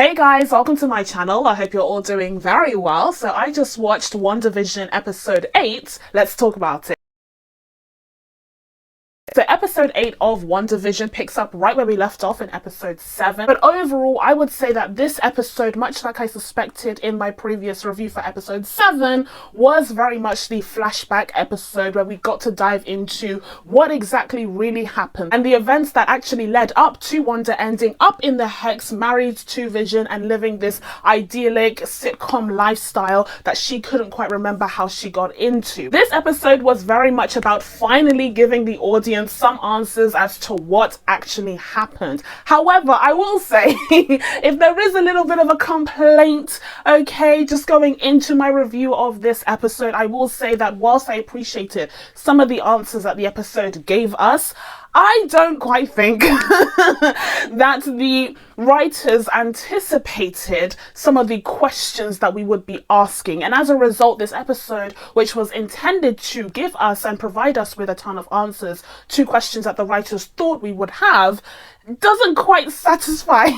Hey guys, welcome to my channel. I hope you're all doing very well. So I just watched WandaVision episode 8. Let's talk about it. So episode 8 of WandaVision picks up right where we left off in episode 7. But overall, I would say that this episode, much like I suspected in my previous review for episode 7, was very much the flashback episode where we got to dive into what exactly really happened and the events that actually led up to Wanda ending up in the Hex, married to Vision and living this idyllic sitcom lifestyle that she couldn't quite remember how she got into. This episode was very much about finally giving the audience some answers as to what actually happened. However, I will say, if there is a little bit of a complaint, okay, just going into my review of this episode, I will say that whilst I appreciated some of the answers that the episode gave us, I don't quite think that the writers anticipated some of the questions that we would be asking. And as a result, this episode, which was intended to give us and provide us with a ton of answers to questions that the writers thought we would have, doesn't quite satisfy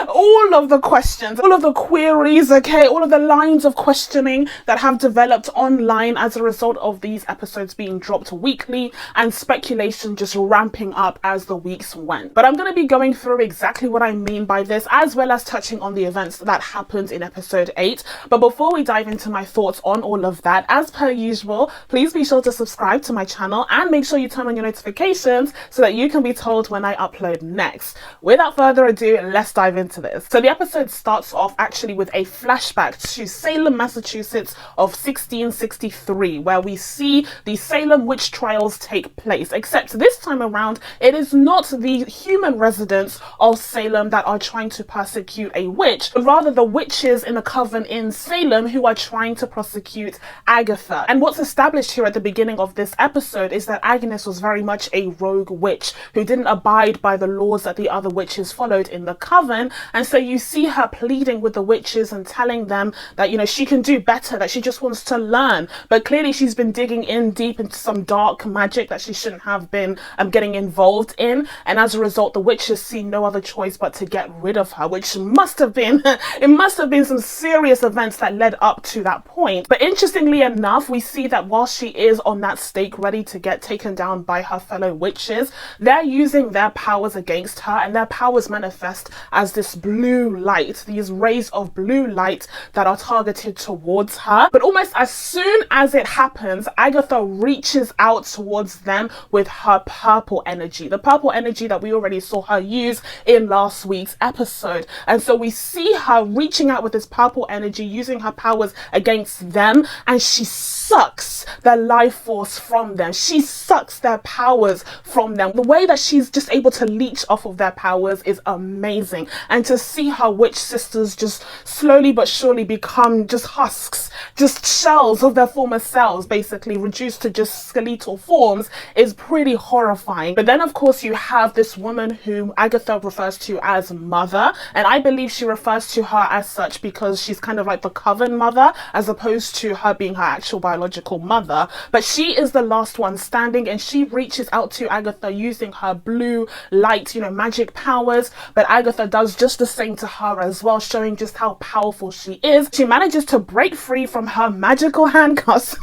all of the questions, all of the queries, okay, all of the lines of questioning that have developed online as a result of these episodes being dropped weekly and speculation just ramping up as the weeks went. But I'm going to be going through exactly what I mean by this, as well as touching on the events that happened in episode 8. But before we dive into my thoughts on all of that, as per usual, please be sure to subscribe to my channel and make sure you turn on your notifications so that you can be told when I upload next. Without further ado, let's dive into this. So the episode starts off actually with a flashback to Salem, Massachusetts of 1663, where we see the Salem witch trials take place, except this time around it is not the human residents of Salem that are trying to persecute a witch, but rather the witches in a coven in Salem who are trying to prosecute Agatha. And what's established here at the beginning of this episode is that Agnes was very much a rogue witch who didn't abide by the laws that the other witches followed in the coven, and so you see her pleading with the witches and telling them that, you know, she can do better, that she just wants to learn. But clearly she's been digging in deep into some dark magic that she shouldn't have been getting involved in, and as a result the witches see no other choice but to get rid of her, which must have been it must have been some serious events that led up to that point. But interestingly enough, we see that while she is on that stake ready to get taken down by her fellow witches, they're using their powers against her, and their powers manifest as this blue light, these rays of blue light that are targeted towards her. But almost as soon as it happens, Agatha reaches out towards them with her purple energy, the purple energy that we already saw her use in last week's episode. And so we see her reaching out with this purple energy, using her powers against them, and she sucks their life force from them. She sucks their powers from them. The way that she's just able to leech off of their powers is amazing, and to see her witch sisters just slowly but surely become just husks, just shells of their former selves, basically reduced to just skeletal forms, is pretty horrifying. But then of course you have this woman whom Agatha refers to as Mother, and I believe she refers to her as such because she's kind of like the coven mother as opposed to her being her actual biological mother. But she is the last one standing, and she reaches out to Agatha using her blue light, you know, magic powers, but Agatha does just the same to her as well, showing just how powerful she is. She manages to break free from her magical handcuffs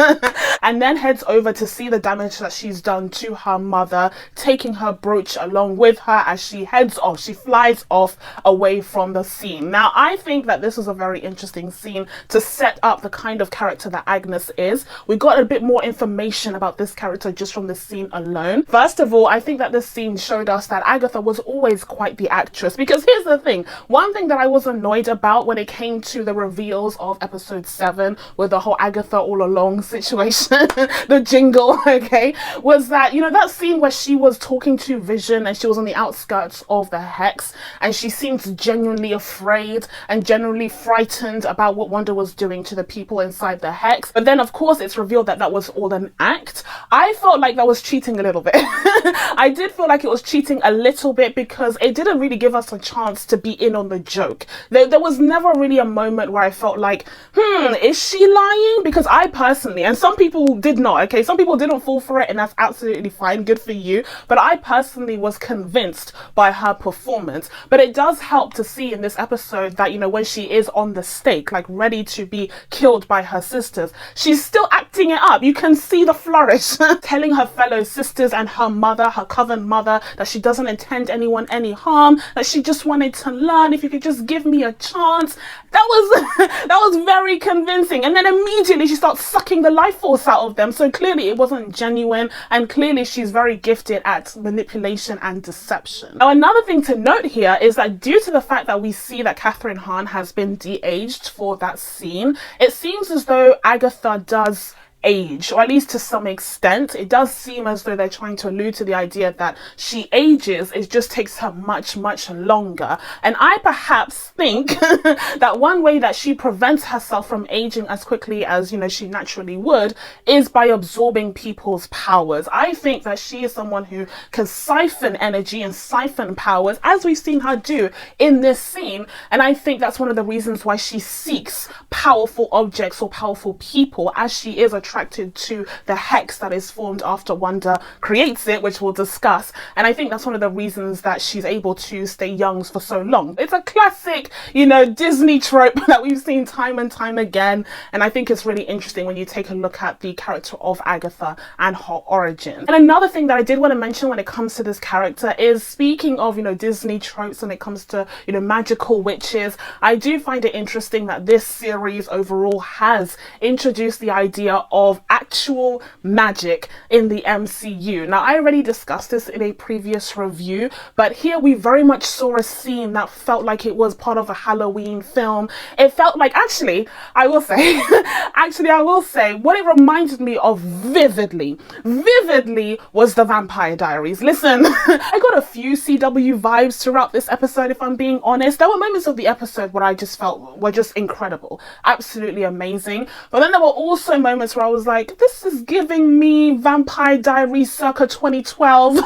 and then heads over to see the damage that she's done to her mother, taking her brooch along with her as she heads off. She flies off away from the scene. Now, I think that this was a very interesting scene to set up the kind of character that Agnes is. We got a bit more information about this character just from this scene alone. First of all, I think that this scene showed us that Agatha was always quite the actress, because here's the thing, one thing that I was annoyed about when it came to the reveals of episode 7 with the whole Agatha all along situation the jingle, okay, was that, you know, that scene where she was talking to Vision and she was on the outskirts of the Hex and she seemed genuinely afraid and genuinely frightened about what Wanda was doing to the people inside the Hex. But then of course it's revealed that that was all an act. I felt like that was cheating a little bit. I did feel like it was cheating a little little bit because it didn't really give us a chance to be in on the joke. There was never really a moment where I felt like, is she lying? Because I personally, and some people did not, okay, some people didn't fall for it, and that's absolutely fine, good for you, but I personally was convinced by her performance. But it does help to see in this episode that, you know, when she is on the stake, like ready to be killed by her sisters, she's still acting it up. You can see the flourish, telling her fellow sisters and her mother, her coven mother, that she doesn't intend anyone any harm, that she just wanted to learn, if you could just give me a chance. That was very convincing. And then immediately she starts sucking the life force out of them. So clearly it wasn't genuine, and clearly she's very gifted at manipulation and deception. Now, another thing to note here is that due to the fact that we see that Catherine Hahn has been de-aged for that scene, it seems as though Agatha does age, or at least to some extent. It does seem as though they're trying to allude to the idea that she ages, it just takes her much longer. And I perhaps think that one way that she prevents herself from aging as quickly as, you know, she naturally would is by absorbing people's powers. I think that she is someone who can siphon energy and siphon powers, as we've seen her do in this scene, and I think that's one of the reasons why she seeks powerful objects or powerful people, as she is attracted to the hex that is formed after Wanda creates it, which we'll discuss. And I think that's one of the reasons that she's able to stay young for so long. It's a classic, you know, Disney trope that we've seen time and time again, and I think it's really interesting when you take a look at the character of Agatha and her origin. And another thing that I did want to mention when it comes to this character is, speaking of, you know, Disney tropes when it comes to, you know, magical witches, I do find it interesting that this series overall has introduced the idea of actual magic in the MCU. Now, I already discussed this in a previous review, but here we very much saw a scene that felt like it was part of a Halloween film. It felt like, actually, I will say, what it reminded me of vividly was the Vampire Diaries. Listen, I got a few CW vibes throughout this episode, if I'm being honest. There were moments of the episode where I just felt were just incredible, absolutely amazing. But then there were also moments where I was like, this is giving me Vampire Diaries circa 2012.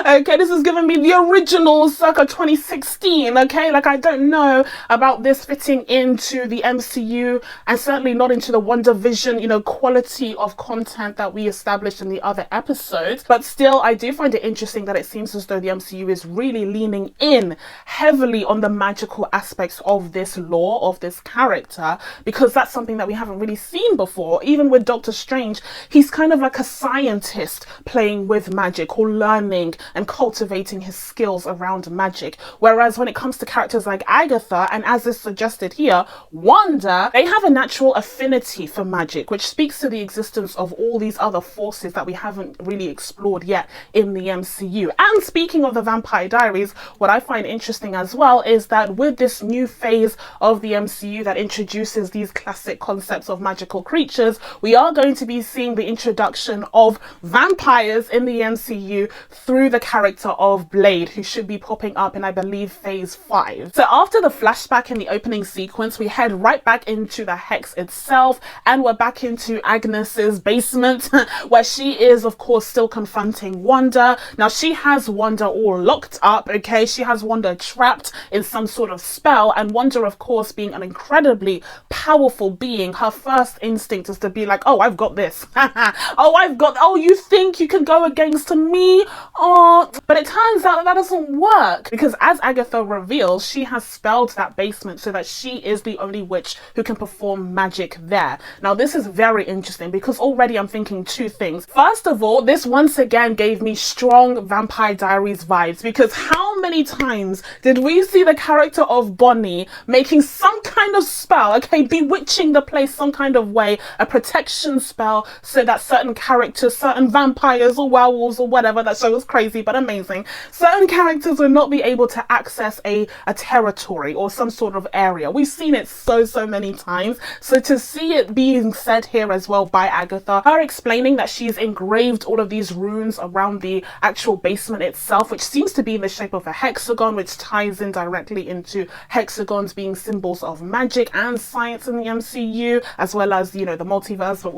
Okay, this is giving me the original circa 2016. Okay, like, I don't know about this fitting into the MCU, and certainly not into the WandaVision, you know, quality of content that we established in the other episodes. But still, I do find it interesting that it seems as though the MCU is really leaning in heavily on the magical aspects of this lore, of this character, because that's something that we haven't really seen before. Even with Doctor Strange, he's kind of like a scientist playing with magic, or learning and cultivating his skills around magic. Whereas when it comes to characters like Agatha, and as is suggested here, Wanda, they have a natural affinity for magic, which speaks to the existence of all these other forces that we haven't really explored yet in the MCU. And speaking of the Vampire Diaries, what I find interesting as well is that with this new phase of the MCU that introduces these classic concepts of magical creatures, we are going to be seeing the introduction of vampires in the MCU through the character of Blade, who should be popping up in, I believe, phase 5. So after the flashback in the opening sequence, we head right back into the hex itself, and we're back into Agnes's basement where she is, of course, still confronting Wanda. Now, she has Wanda all locked up, okay? She has Wanda trapped in some sort of spell, and Wanda, of course, being an incredibly powerful being, her first instinct is to be like, oh, I've got this. Oh, you think you can go against me? Oh, but it turns out that doesn't work, because as Agatha reveals, she has spelled that basement so that she is the only witch who can perform magic there. Now, this is very interesting because already I'm thinking two things. First of all, this once again gave me strong Vampire Diaries vibes, because how many times did we see the character of Bonnie making some kind of spell, okay, bewitching the place some kind of way, a protection spell, so that certain characters, certain vampires or werewolves or whatever, that show was crazy but amazing, certain characters will not be able to access a territory or some sort of area. We've seen it so many times. So to see it being said here as well by Agatha, her explaining that she's engraved all of these runes around the actual basement itself, which seems to be in the shape of a hexagon, which ties in directly into hexagons being symbols of magic and science in the MCU, as well as, you know, the multiverse multiverse, but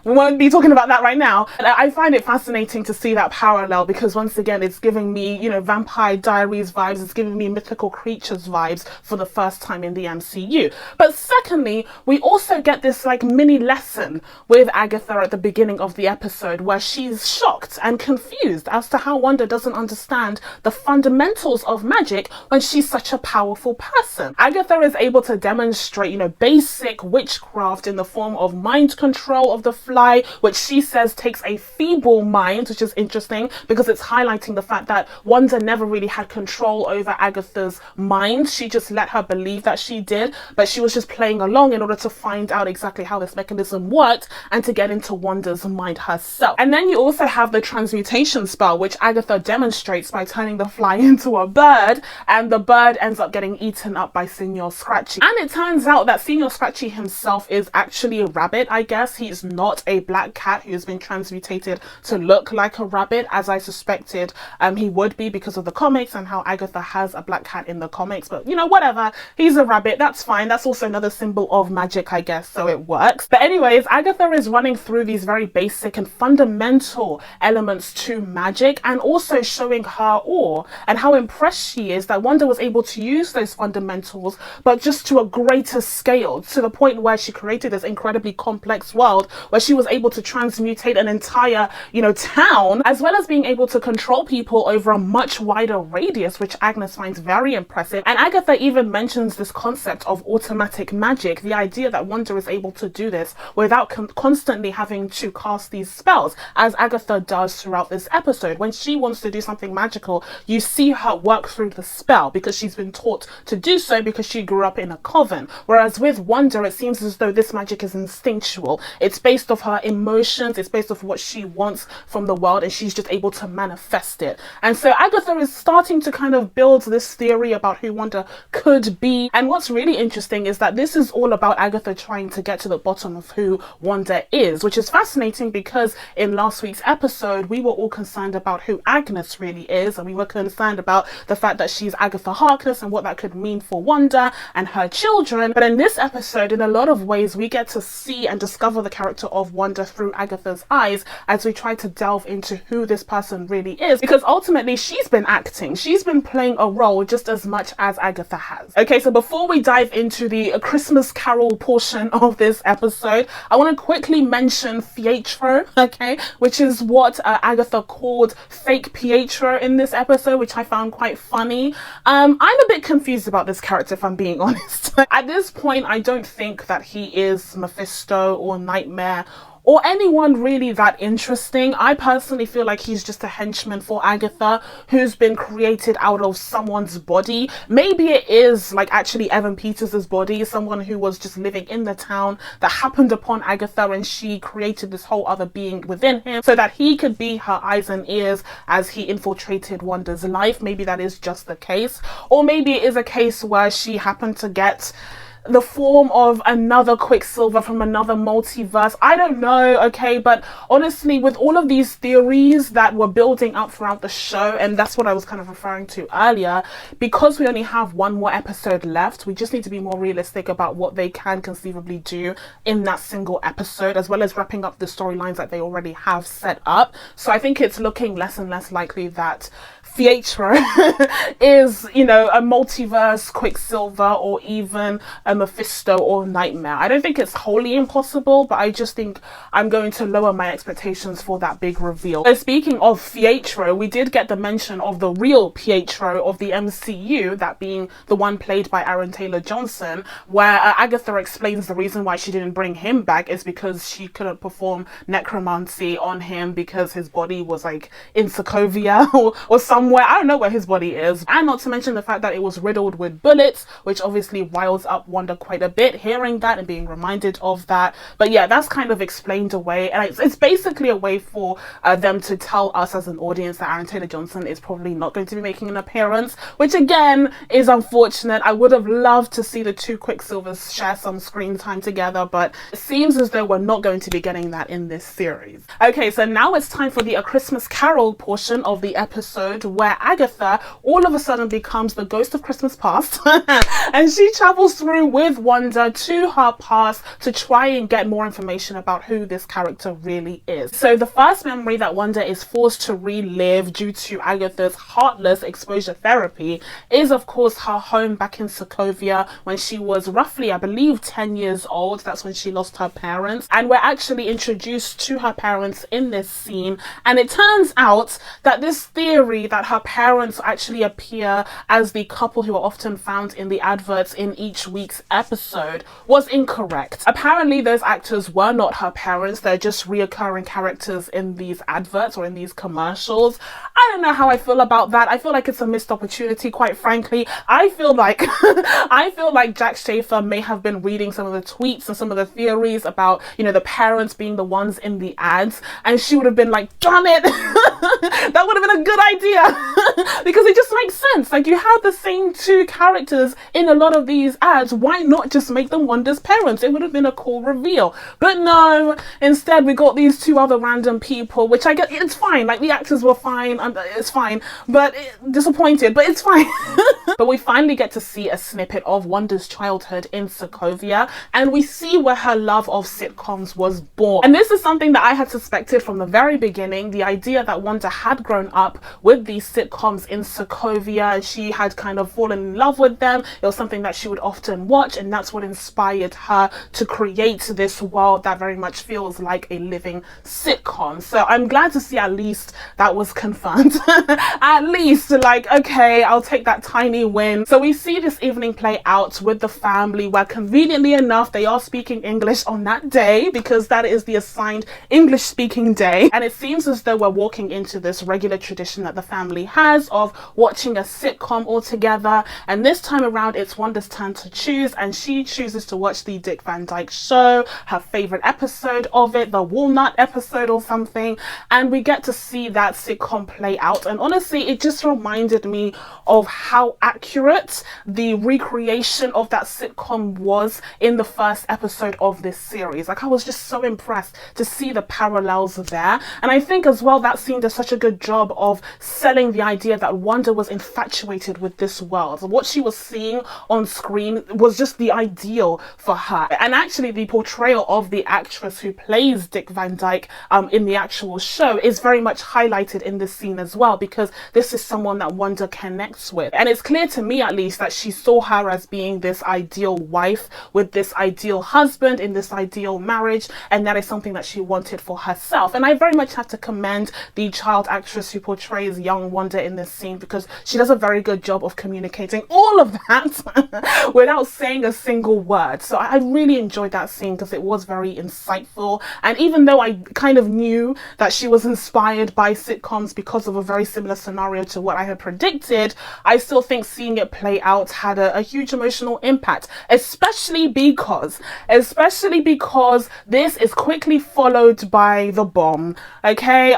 we won't be talking about that right now. And I find it fascinating to see that parallel because once again, it's giving me, you know, Vampire Diaries vibes. It's giving me mythical creatures vibes for the first time in the MCU. But secondly, we also get this like mini lesson with Agatha at the beginning of the episode where she's shocked and confused as to how Wanda doesn't understand the fundamentals of magic when she's such a powerful person. Agatha is able to demonstrate, you know, basic witchcraft in the form of mind control of the Fly, which she says takes a feeble mind, which is interesting because it's highlighting the fact that Wanda never really had control over Agatha's mind. She just let her believe that she did, but she was just playing along in order to find out exactly how this mechanism worked and to get into Wanda's mind herself. And then you also have the transmutation spell, which Agatha demonstrates by turning the Fly into a bird, and the bird ends up getting eaten up by Señor Scratchy. And it turns out that Señor Scratchy himself is actually a rabbit, I guess. He's not a black cat who's been transmutated to look like a rabbit, as I suspected he would be because of the comics and how Agatha has a black cat in the comics. But, you know, whatever. He's a rabbit. That's fine. That's also another symbol of magic, I guess, so it works. But anyways, Agatha is running through these very basic and fundamental elements to magic and also showing her awe and how impressed she is that Wanda was able to use those fundamentals, but just to a greater scale, to the point where she created this incredibly complex world where she was able to transmutate an entire, you know, town, as well as being able to control people over a much wider radius, which Agnes finds very impressive. And Agatha even mentions this concept of automatic magic, the idea that Wanda is able to do this without constantly having to cast these spells, as Agatha does throughout this episode. When she wants to do something magical, you see her work through the spell because she's been taught to do so because she grew up in a coven. Whereas with Wanda, it seems as though this magic is instinctual. It's based off her emotions, it's based off what she wants from the world, and she's just able to manifest it. And so Agatha is starting to kind of build this theory about who Wanda could be. And what's really interesting is that this is all about Agatha trying to get to the bottom of who Wanda is, which is fascinating because in last week's episode, we were all concerned about who Agnes really is, and we were concerned about the fact that she's Agatha Harkness and what that could mean for Wanda and her children. But in this episode, in a lot of ways, we get to see and discover the character of Wanda through Agatha's eyes as we try to delve into who this person really is, because ultimately she's been acting, she's been playing a role just as much as Agatha has. Okay, so before we dive into the Christmas Carol portion of this episode, I want to quickly mention Fietro, okay, which is what Agatha called fake Pietro in this episode, which I found quite funny. I'm a bit confused about this character, if I'm being honest. At this point, I don't think that he is Mephisto or Nightmare or anyone really that interesting. I personally feel like he's just a henchman for Agatha who's been created out of someone's body. Maybe it is like actually Evan Peters' body, someone who was just living in the town that happened upon Agatha, and she created this whole other being within him so that he could be her eyes and ears as he infiltrated Wanda's life. Maybe that is just the case. Or maybe it is a case where she happened to get the form of another Quicksilver from another multiverse. I don't know, okay, but honestly, with all of these theories that were building up throughout the show, and that's what I was kind of referring to earlier, because we only have one more episode left, we just need to be more realistic about what they can conceivably do in that single episode, as well as wrapping up the storylines that they already have set up. So I think it's looking less and less likely that Fietro is, you know, a multiverse Quicksilver or even a Mephisto or Nightmare. I don't think it's wholly impossible, but I just think I'm going to lower my expectations for that big reveal. So speaking of Fietro, we did get the mention of the real Pietro of the MCU, that being the one played by Aaron Taylor-Johnson, where Agatha explains the reason why she didn't bring him back is because she couldn't perform necromancy on him because his body was like in Sakovia or somewhere. I don't know where his body is. And not to mention the fact that it was riddled with bullets, which obviously riles up Wanda quite a bit, hearing that and being reminded of that. But yeah, that's kind of explained away. And it's basically a way for them to tell us as an audience that Aaron Taylor-Johnson is probably not going to be making an appearance, which again is unfortunate. I would have loved to see the two Quicksilvers share some screen time together, but it seems as though we're not going to be getting that in this series. Okay, so now it's time for the A Christmas Carol portion of the episode, where Agatha all of a sudden becomes the ghost of Christmas past and she travels through with Wanda to her past to try and get more information about who this character really is. So the first memory that Wanda is forced to relive due to Agatha's heartless exposure therapy is of course her home back in Sakovia when she was roughly, I believe, 10 years old. That's when she lost her parents, and we're actually introduced to her parents in this scene, and it turns out that this theory that her parents actually appear as the couple who are often found in the adverts in each week's episode was incorrect. Apparently those actors were not her parents, they're just reoccurring characters in these adverts or in these commercials. I don't know how I feel about that. I feel like it's a missed opportunity, quite frankly. I feel like Jack Schaefer may have been reading some of the tweets and some of the theories about, you know, the parents being the ones in the ads, and she would have been like, damn it, that would have been a good idea because it just makes sense. Like, you have the same two characters in a lot of these ads, why not just make them Wanda's parents? It would have been a cool reveal. But no, instead we got these two other random people, which I get, it's fine, like the actors were fine, it's fine, but disappointed, but it's fine. But we finally get to see a snippet of Wanda's childhood in Sakovia, and we see where her love of sitcoms was born. And this is something that I had suspected from the very beginning, the idea that Wanda had grown up with these sitcoms in Sakovia. She had kind of fallen in love with them. It was something that she would often watch, and that's what inspired her to create this world that very much feels like a living sitcom. So I'm glad to see at least that was confirmed. At least, like, okay, I'll take that tiny win. So we see this evening play out with the family, where conveniently enough they are speaking English on that day because that is the assigned English speaking day, and it seems as though we're walking into this regular tradition that the family has of watching a sitcom all together. And this time around it's Wanda's turn to choose, and she chooses to watch the Dick Van Dyke Show, her favorite episode of it, the Walnut episode or something, and we get to see that sitcom play out. And honestly, it just reminded me of how accurate the recreation of that sitcom was in the first episode of this series. Like, I was just so impressed to see the parallels there. And I think as well that scene does such a good job of selling the idea that Wanda was infatuated with this world. What she was seeing on screen was just the ideal for her. And actually the portrayal of the actress who plays Dick Van Dyke in the actual show is very much highlighted in this scene as well, because this is someone that Wanda connects with. And it's clear to me at least that she saw her as being this ideal wife with this ideal husband in this ideal marriage, and that is something that she wanted for herself. And I very much have to commend the child actress who portrays young Wanda in this scene, because she does a very good job of communicating all of that without saying a single word. So I really enjoyed that scene because it was very insightful. And even though I kind of knew that she was inspired by sitcoms because of a very similar scenario to what I had predicted, I still think seeing it play out had a huge emotional impact, especially because this is quickly followed by the bomb. Okay,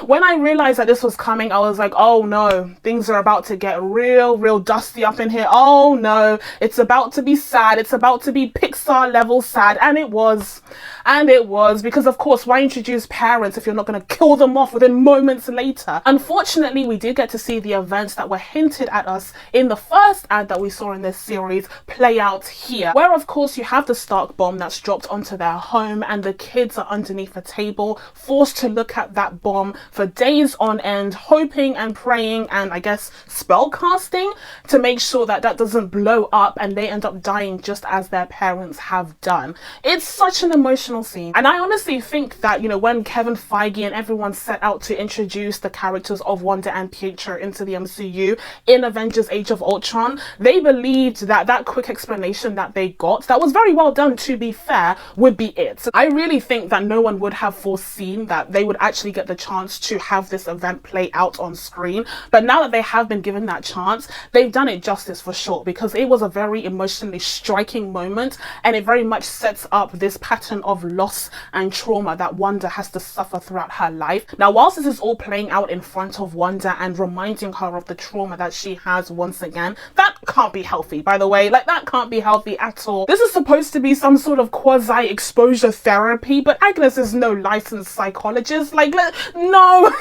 when I realized that this was coming, I was like, oh no, things are about to get real dusty up in here. Oh no, it's about to be sad. It's about to be Pixar level sad. And it was, because of course, why introduce parents if you're not going to kill them off within moments later? Unfortunately, we did get to see the events that were hinted at us in the first ad that we saw in this series play out here, where of course you have the Stark bomb that's dropped onto their home, and the kids are underneath a table, forced to look at that bomb for days on end, hoping and praying and I guess spell casting to make sure that that doesn't blow up and they end up dying just as their parents have done. It's such an emotional scene, and I honestly think that, you know, when Kevin Feige and everyone set out to introduce the characters of Wanda and Fietro into the MCU in Avengers Age of Ultron, they believed that that quick explanation that they got, that was very well done to be fair, would be it. I really think that no one would have foreseen that they would actually get the chance to have this event play out on screen, but now that they have been given that chance, they've done it justice for sure, because it was a very emotionally striking moment, and it very much sets up this pattern of loss and trauma that Wanda has to suffer throughout her life. Now, whilst this is all playing out in front of Wanda and reminding her of the trauma that she has once again, that can't be healthy, by the way. Like, that can't be healthy at all. This is supposed to be some sort of quasi-exposure therapy, but Agnes is no licensed psychologist. Like, no.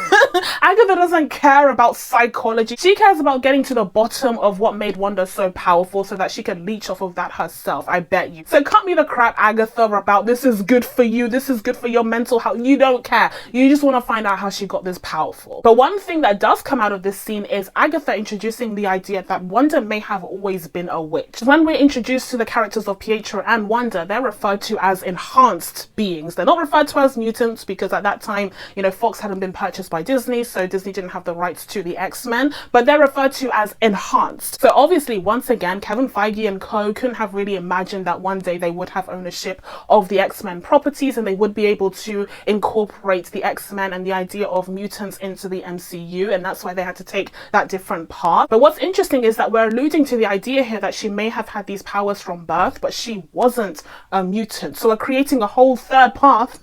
Agatha doesn't doesn't care about psychology. She cares about getting to the bottom of what made Wanda so powerful so that she can leech off of that herself, I bet you. So cut me the crap, Agatha, about this is good for you, this is good for your mental health. You don't care. You just want to find out how she got this powerful. But one thing that does come out of this scene is Agatha introducing the idea that Wanda may have always been a witch. When we're introduced to the characters of Fietro and Wanda, they're referred to as enhanced beings. They're not referred to as mutants because at that time, you know, Fox hadn't been purchased by Disney, so Disney didn't have the rights to the X-Men, but they're referred to as enhanced. So obviously, once again, Kevin Feige and co couldn't have really imagined that one day they would have ownership of the X-Men properties and they would be able to incorporate the X-Men and the idea of mutants into the MCU, and that's why they had to take that different path. But what's interesting is that we're alluding to the idea here that she may have had these powers from birth, but she wasn't a mutant. So we're creating a whole third path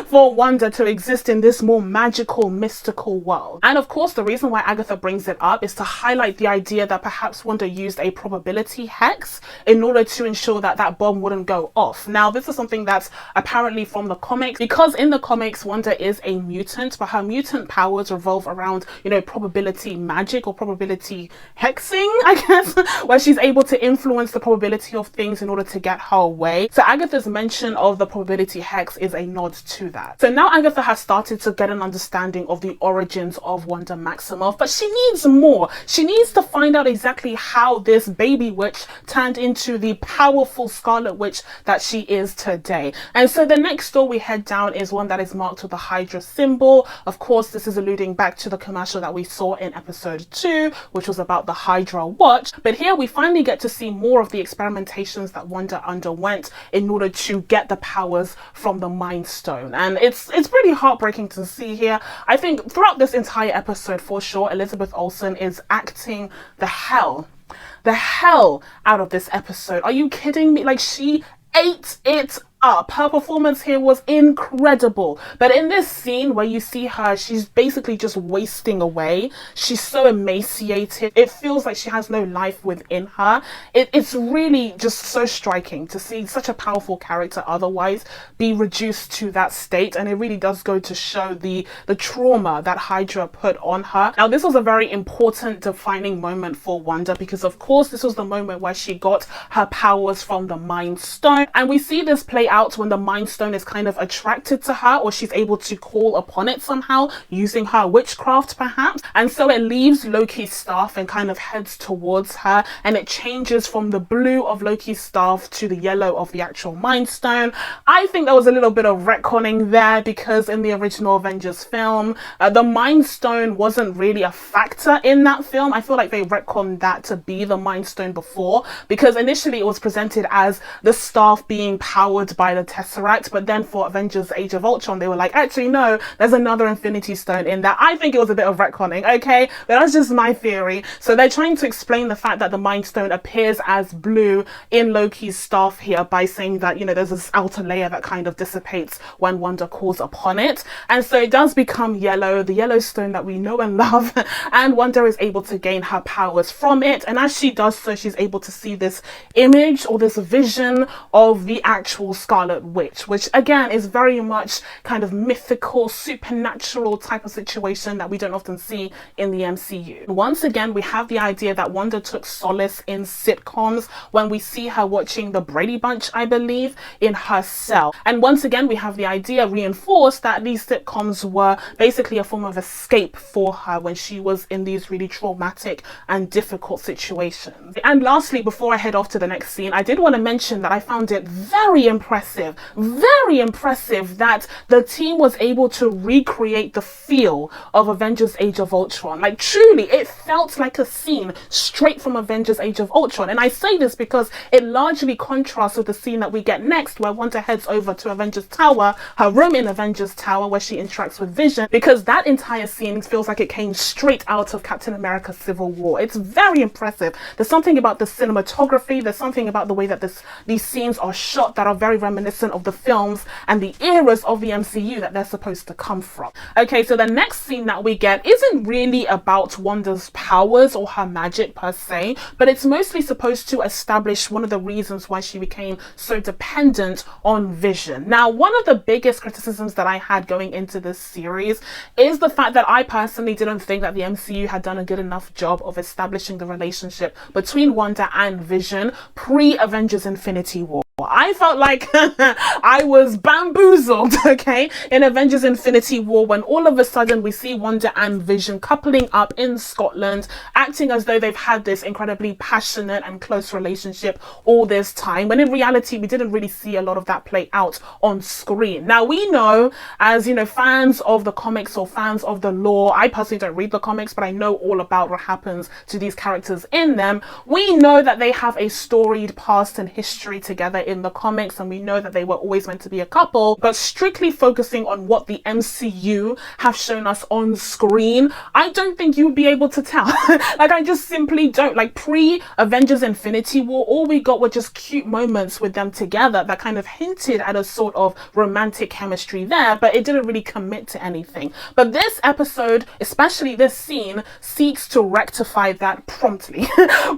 for Wanda to exist in this more magical, mystical world. And of course, the reason why Agatha brings it up is to highlight the idea that perhaps Wanda used a probability hex in order to ensure that that bomb wouldn't go off. Now, this is something that's apparently from the comics, because in the comics, Wanda is a mutant, but her mutant powers revolve around, you know, probability magic or probability hexing, I guess, where she's able to influence the probability of things in order to get her way. So Agatha's mention of the probability hex is a nod to that. So now Agatha has started to get an understanding of the origins of Wanda Maximoff, but she needs more. She needs to find out exactly how this baby witch turned into the powerful Scarlet Witch that she is today. And so the next door we head down is one that is marked with the Hydra symbol. Of course, this is alluding back to the commercial that we saw in episode 2, which was about the Hydra watch. But here we finally get to see more of the experimentations that Wanda underwent in order to get the powers from the Mind Stone. And it's pretty heartbreaking to see here. I think throughout this entire episode, for sure, Elizabeth Olsen is acting the hell out of this episode. Are you kidding me? Like, she ate it up. Her performance here was incredible. But in this scene where you see her, she's basically just wasting away. She's so emaciated. It feels like she has no life within her. It's really just so striking to see such a powerful character otherwise be reduced to that state. And it really does go to show the trauma that Hydra put on her. Now, this was a very important defining moment for Wanda because, of course, this was the moment where she got her powers from the Mind Stone. And we see this play out when the Mind Stone is kind of attracted to her, or she's able to call upon it somehow using her witchcraft perhaps. And so it leaves Loki's staff and kind of heads towards her, and it changes from the blue of Loki's staff to the yellow of the actual Mind Stone. I think there was a little bit of retconning there because in the original Avengers film, the Mind Stone wasn't really a factor in that film. I feel like they retconned that to be the Mind Stone before, because initially it was presented as the staff being powered by the Tesseract, but then for Avengers Age of Ultron they were like, actually no, there's another Infinity Stone in that. I think it was a bit of retconning, okay, but that's just my theory. So they're trying to explain the fact that the Mind Stone appears as blue in Loki's staff here by saying that, you know, there's this outer layer that kind of dissipates when Wanda calls upon it, and so it does become yellow, the yellow stone that we know and love, and Wanda is able to gain her powers from it. And as she does so, she's able to see this image or this vision of the actual Scarlet Witch, which again is very much kind of mythical, supernatural type of situation that we don't often see in the MCU. Once again, we have the idea that Wanda took solace in sitcoms when we see her watching the Brady Bunch, I believe, in her cell. And once again, we have the idea reinforced that these sitcoms were basically a form of escape for her when she was in these really traumatic and difficult situations. And lastly, before I head off to the next scene, I did want to mention that I found it very impressive that the team was able to recreate the feel of Avengers Age of Ultron. Like, truly, it felt like a scene straight from Avengers Age of Ultron. And I say this because it largely contrasts with the scene that we get next, where Wanda heads over to Avengers Tower, her room in Avengers Tower, where she interacts with Vision, because that entire scene feels like it came straight out of Captain America Civil War. It's very impressive. There's something about the cinematography, there's something about the way that these scenes are shot that are very reminiscent of the films and the eras of the MCU that they're supposed to come from. Okay, so the next scene that we get isn't really about Wanda's powers or her magic per se, but it's mostly supposed to establish one of the reasons why she became so dependent on Vision. Now, one of the biggest criticisms that I had going into this series is the fact that I personally didn't think that the MCU had done a good enough job of establishing the relationship between Wanda and Vision pre-Avengers Infinity War. I felt like I was bamboozled, okay, in Avengers Infinity War, when all of a sudden we see Wanda and Vision coupling up in Scotland, acting as though they've had this incredibly passionate and close relationship all this time, when in reality we didn't really see a lot of that play out on screen. Now, we know, as you know, fans of the comics or fans of the lore, I personally don't read the comics, but I know all about what happens to these characters in them. We know that they have a storied past and history together in the comics, and we know that they were always meant to be a couple, but strictly focusing on what the MCU have shown us on screen, I don't think you'd be able to tell. Like, I just simply don't. Like, pre-Avengers Infinity War, all we got were just cute moments with them together that kind of hinted at a sort of romantic chemistry there, but it didn't really commit to anything. But this episode, especially this scene, seeks to rectify that promptly.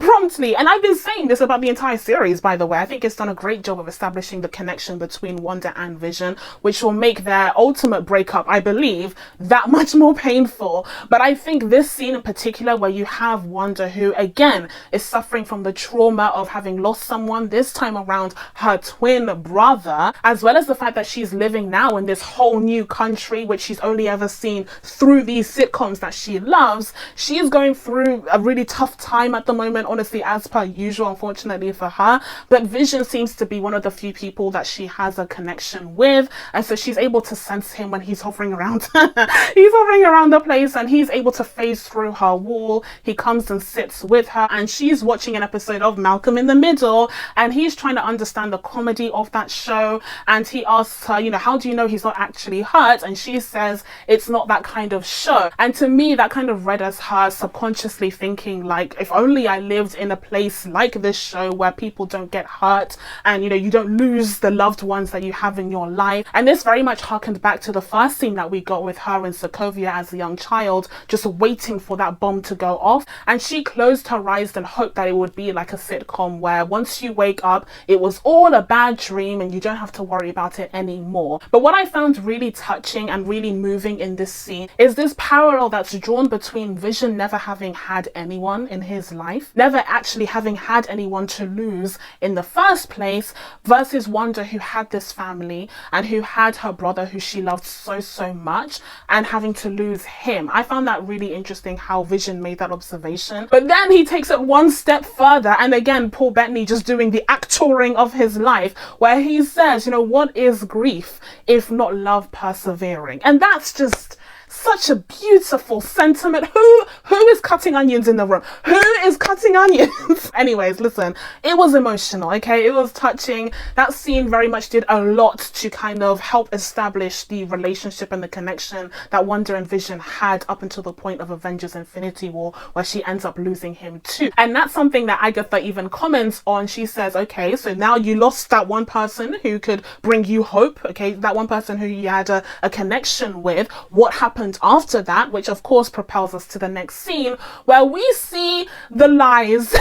Promptly. And I've been saying this about the entire series, by the way. I think it's done a great job of establishing the connection between Wanda and Vision, which will make their ultimate breakup, I believe, that much more painful. But I think this scene in particular, where you have Wanda, who again is suffering from the trauma of having lost someone, this time around her twin brother, as well as the fact that she's living now in this whole new country, which she's only ever seen through these sitcoms that she loves. She is going through a really tough time at the moment, honestly, as per usual, unfortunately for her. But Vision seems to be one of the few people that she has a connection with, and so she's able to sense him when he's hovering around. He's hovering around the place, and he's able to phase through her wall. He comes and sits with her, and she's watching an episode of Malcolm in the Middle, and he's trying to understand the comedy of that show, and he asks her, you know, how do you know he's not actually hurt? And she says it's not that kind of show. And to me, that kind of read as her subconsciously thinking, like, if only I lived in a place like this show where people don't get hurt, and you know, you don't lose the loved ones that you have in your life. And this very much harkened back to the first scene that we got with her in Sakovia as a young child, just waiting for that bomb to go off. And she closed her eyes and hoped that it would be like a sitcom where once you wake up, it was all a bad dream and you don't have to worry about it anymore. But what I found really touching and really moving in this scene is this parallel that's drawn between Vision never having had anyone in his life, never actually having had anyone to lose in the first place, versus Wanda, who had this family and who had her brother who she loved so much, and having to lose him. I found that really interesting how Vision made that observation. But then he takes it one step further, and again, Paul Bettany just doing the actoring of his life, where he says, you know, what is grief if not love persevering? And that's just such a beautiful sentiment. Who is cutting onions in the room? Who is cutting onions? Anyways, listen, it was emotional, okay? It was touching. That scene very much did a lot to kind of help establish the relationship and the connection that Wanda and Vision had up until the point of Avengers Infinity War, where she ends up losing him too. And that's something that Agatha even comments on. She says, okay, so now you lost that one person who could bring you hope, okay? That one person who you had a connection with. What happened after that? Which of course propels us to the next scene, where we see the lies.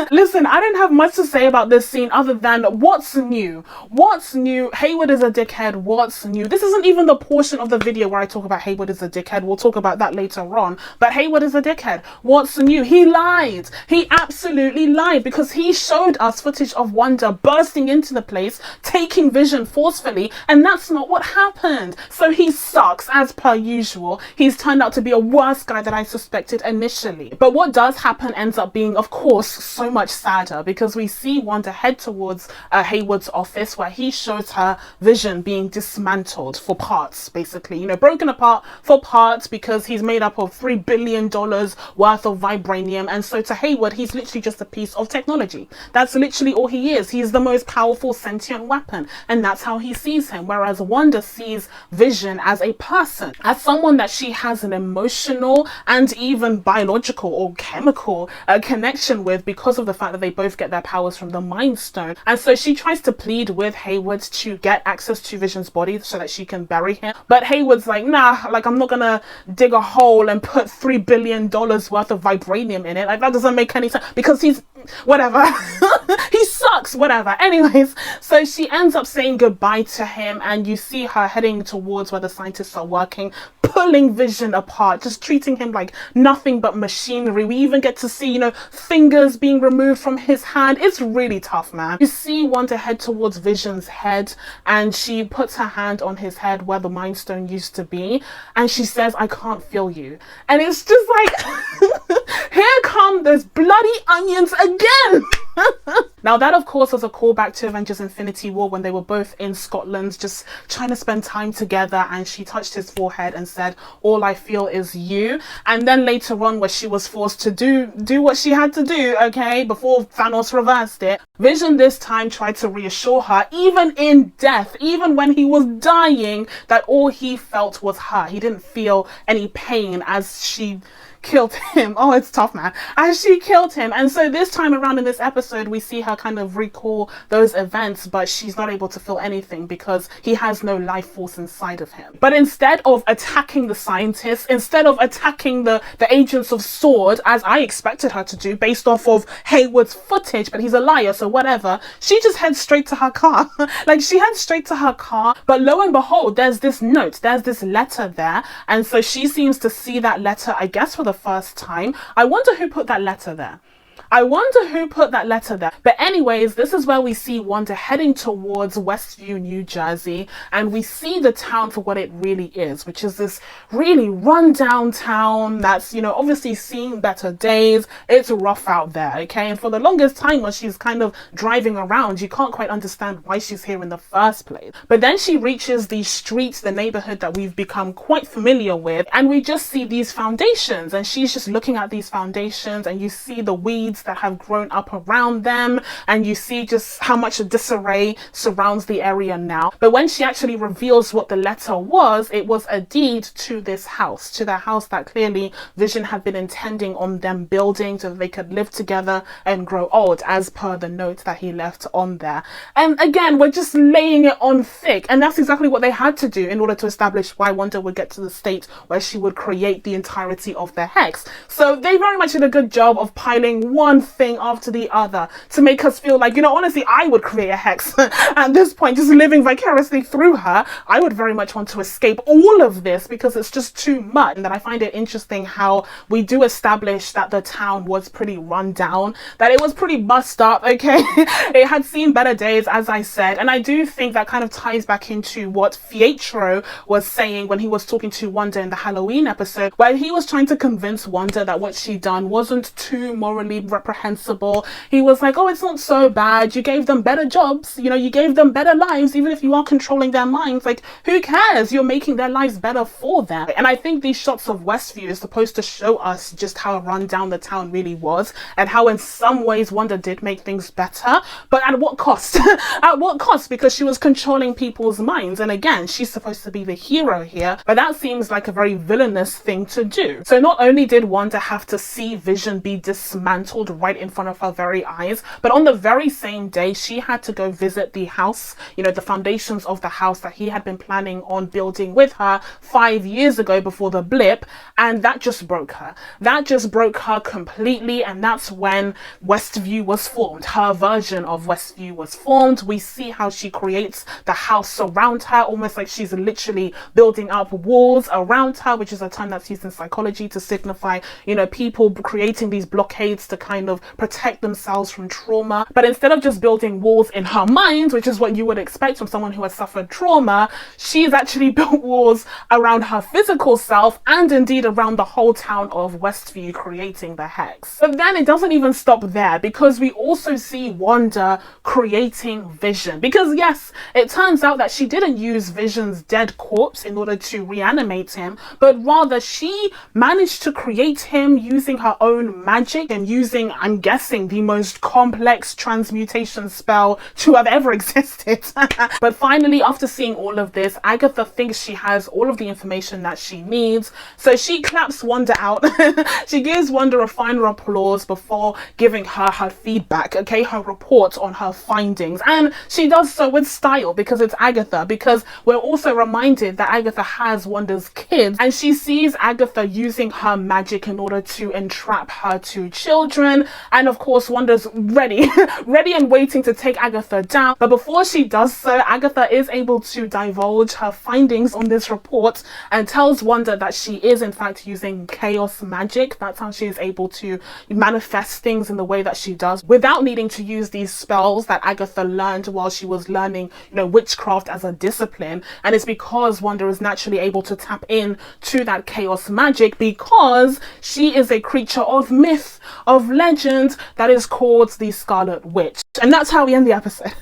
Listen, I don't have much to say about this scene other than what's new? What's new? Hayward is a dickhead. What's new? This isn't even the portion of the video where I talk about Hayward is a dickhead. We'll talk about that later on. But Hayward is a dickhead. What's new? He lied. He absolutely lied, because he showed us footage of Wanda bursting into the place, taking Vision forcefully, and that's not what happened. So he sucks, as per usual. He's turned out to be a worse guy than I suspected initially. But what does happen ends up being, of course, so much sadder, because we see Wanda head towards Hayward's office, where he shows her Vision being dismantled for parts, basically, you know, broken apart for parts, because he's made up of $3 billion worth of vibranium. And so to Hayward, he's literally just a piece of technology. That's literally all he is. He's the most powerful sentient weapon, and that's how he sees him. Whereas Wanda sees Vision as a person, as someone someone that she has an emotional and even biological or chemical connection with because of the fact that they both get their powers from the Mind Stone. And so she tries to plead with Hayward to get access to Vision's body so that she can bury him. But Hayward's like, nah, like I'm not gonna dig a hole and put $3 billion worth of vibranium in it. Like that doesn't make any sense because he's whatever. He sucks, whatever. Anyways, so she ends up saying goodbye to him, and you see her heading towards where the scientists are working, pulling Vision apart, just treating him like nothing but machinery. We even get to see, you know, fingers being removed from his hand. It's really tough, man. You see Wanda head towards Vision's head, and she puts her hand on his head where the Mind Stone used to be, and she says, I can't feel you. And it's just like, here come those bloody onions again. Now that of course was a callback to Avengers Infinity War when they were both in Scotland just trying to spend time together, and she touched his forehead and said, all I feel is you. And then later on where she was forced to do what she had to do, okay, before Thanos reversed it, Vision this time tried to reassure her, even in death, even when he was dying, that all he felt was her. He didn't feel any pain as she killed him. Oh, it's tough, man. As she killed him. And so this time around in this episode, we see her kind of recall those events, but she's not able to feel anything because he has no life force inside of him. But instead of attacking the scientists, instead of attacking the agents of S.W.O.R.D., as I expected her to do based off of Hayward's footage, but he's a liar, so whatever, she just heads straight to her car. Like, she heads straight to her car, but lo and behold, there's this note, there's this letter there, and so she seems to see that letter, I guess, for the first time. I wonder who put that letter there. But anyways, this is where we see Wanda heading towards Westview, New Jersey, and we see the town for what it really is, which is this really run-down town that's, you know, obviously seen better days. It's rough out there, okay? And for the longest time when she's kind of driving around, you can't quite understand why she's here in the first place. But then she reaches these streets, the neighborhood that we've become quite familiar with, and we just see these foundations, and she's just looking at these foundations, and you see the weeds that have grown up around them, and you see just how much disarray surrounds the area now. But when she actually reveals what the letter was, it was a deed to this house, to the house that clearly Vision had been intending on them building so that they could live together and grow old, as per the note that he left on there. And again, we're just laying it on thick, and that's exactly what they had to do in order to establish why Wanda would get to the state where she would create the entirety of the hex. So they very much did a good job of piling one thing after the other to make us feel like, you know, honestly, I would create a hex at this point, just living vicariously through her. I would very much want to escape all of this because it's just too much. And that I find it interesting how we do establish that the town was pretty run down, that it was pretty bust up, okay? It had seen better days, as I said. And I do think that kind of ties back into what Fietro was saying when he was talking to Wanda in the Halloween episode, where he was trying to convince Wanda that what she'd done wasn't too morally reprehensible. He was like, oh, it's not so bad. You gave them better jobs. You know, you gave them better lives, even if you are controlling their minds. Like, who cares? You're making their lives better for them. And I think these shots of Westview is supposed to show us just how run down the town really was, and how in some ways Wanda did make things better, but at what cost? At what cost? Because she was controlling people's minds. And again, she's supposed to be the hero here, but that seems like a very villainous thing to do. So not only did Wanda have to see Vision be dismantled right in front of her very eyes, but on the very same day she had to go visit the house, you know, the foundations of the house that he had been planning on building with her 5 years ago before the blip, and that just broke her. That just broke her completely, and that's when Westview was formed. Her version of Westview was formed. We see how she creates the house around her, almost like she's literally building up walls around her, which is a term that's used in psychology to signify, you know, people creating these blockades to kind of protect themselves from trauma. But instead of just building walls in her mind, which is what you would expect from someone who has suffered trauma, she's actually built walls around her physical self and indeed around the whole town of Westview, creating the hex. But then it doesn't even stop there, because we also see Wanda creating Vision. Because yes, it turns out that she didn't use Vision's dead corpse in order to reanimate him, but rather she managed to create him using her own magic and using using, I'm guessing, the most complex transmutation spell to have ever existed. But finally, after seeing all of this, Agatha thinks she has all of the information that she needs, so she claps Wanda out. She gives Wanda a final applause before giving her her feedback, okay, her report on her findings. And she does so with style because it's Agatha, because we're also reminded that Agatha has Wanda's kids, and she sees Agatha using her magic in order to entrap her two children. And of course, Wanda's ready ready and waiting to take Agatha down. But before she does so, Agatha is able to divulge her findings on this report and tells Wanda that she is in fact using chaos magic. That's how she is able to manifest things in the way that she does without needing to use these spells that Agatha learned while she was learning, you know, witchcraft as a discipline. And it's because Wanda is naturally able to tap in to that chaos magic because she is a creature of myth, of legend, that is called the Scarlet Witch. And that's how we end the episode.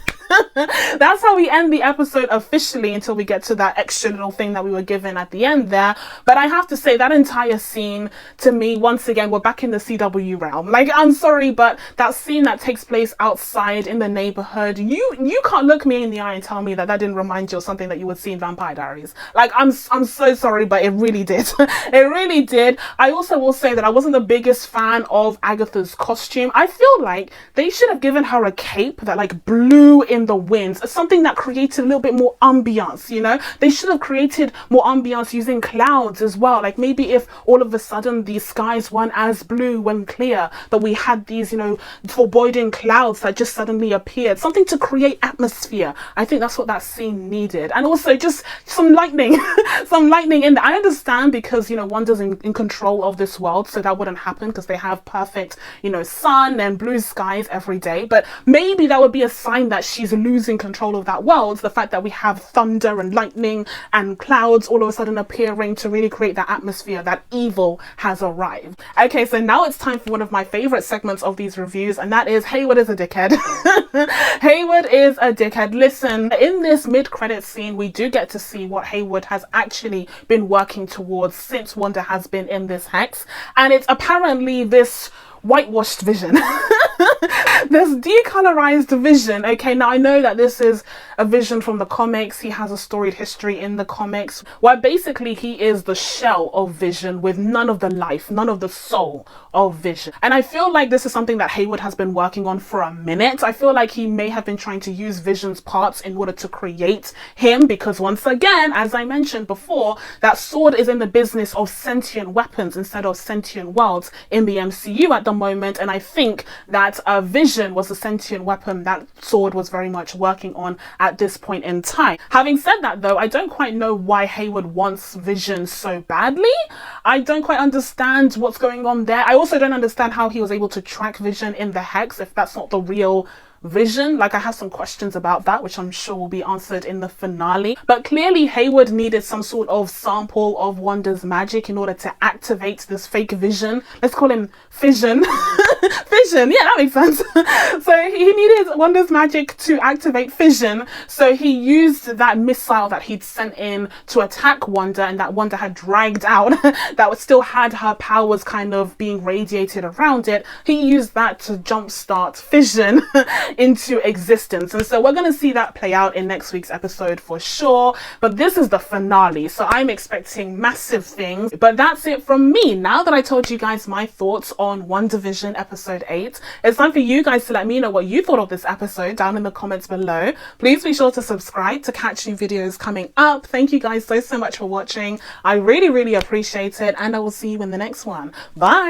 That's how we end the episode officially, until we get to that extra little thing that we were given at the end there. But I have to say, that entire scene, to me, once again, we're back in the CW realm. Like, I'm sorry, but that scene that takes place outside in the neighborhood, you can't look me in the eye and tell me that that didn't remind you of something that you would see in Vampire Diaries. Like, I'm so sorry, but it really did. It really did. I also will say that I wasn't the biggest fan of Agatha's costume. I feel like they should have given her a cape that like blew in the winds, something that created a little bit more ambiance, you know. They should have created more ambiance using clouds as well. Like, maybe if all of a sudden the skies weren't as blue and clear, but we had these, you know, foreboding clouds that just suddenly appeared, something to create atmosphere. I think that's what that scene needed. And also just some lightning some lightning in there. I understand, because, you know, Wanda's in control of this world, so that wouldn't happen because they have perfect, you know, sun and blue skies every day. But maybe that would be a sign that she's losing control of that world, the fact that we have thunder and lightning and clouds all of a sudden appearing to really create that atmosphere that evil has arrived. Okay, so now it's time for one of my favorite segments of these reviews, and that is Hayward is a dickhead. Hayward is a dickhead. Listen, in this mid-credit scene, we do get to see what Hayward has actually been working towards since Wanda has been in this hex, and it's apparently this whitewashed vision. This decolorized vision. Okay, now I know that this is a vision from the comics. He has a storied history in the comics where basically he is the shell of Vision with none of the life, none of the soul of Vision. And I feel like this is something that Hayward has been working on for a minute. I feel like he may have been trying to use Vision's parts in order to create him, because once again, as I mentioned before, that sword is in the business of sentient weapons instead of sentient worlds in the MCU at the moment. And I think that Vision was a sentient weapon that sword was very much working on at this point in time. Having said that though, I don't quite know why Hayward wants Vision so badly. I don't quite understand what's going on there. I also don't understand how he was able to track Vision in the hex if that's not the real Vision. Like, I have some questions about that, which I'm sure will be answered in the finale. But clearly Hayward needed some sort of sample of Wanda's magic in order to activate this fake Vision. Let's call him Fission. Fission, yeah, that makes sense. So he needed Wanda's magic to activate Fission. So he used that missile that he'd sent in to attack Wanda, and that Wanda had dragged out, that still had her powers kind of being radiated around it. He used that to jumpstart Fission into existence. And so we're going to see that play out in next week's episode for sure. But this is the finale, so I'm expecting massive things. But that's it from me. Now that I told you guys my thoughts on WandaVision episode 8, it's time for you guys to let me know what you thought of this episode down in the comments below. Please be sure to subscribe to catch new videos coming up. Thank you guys so much for watching. I really appreciate it, and I will see you in the next one. Bye.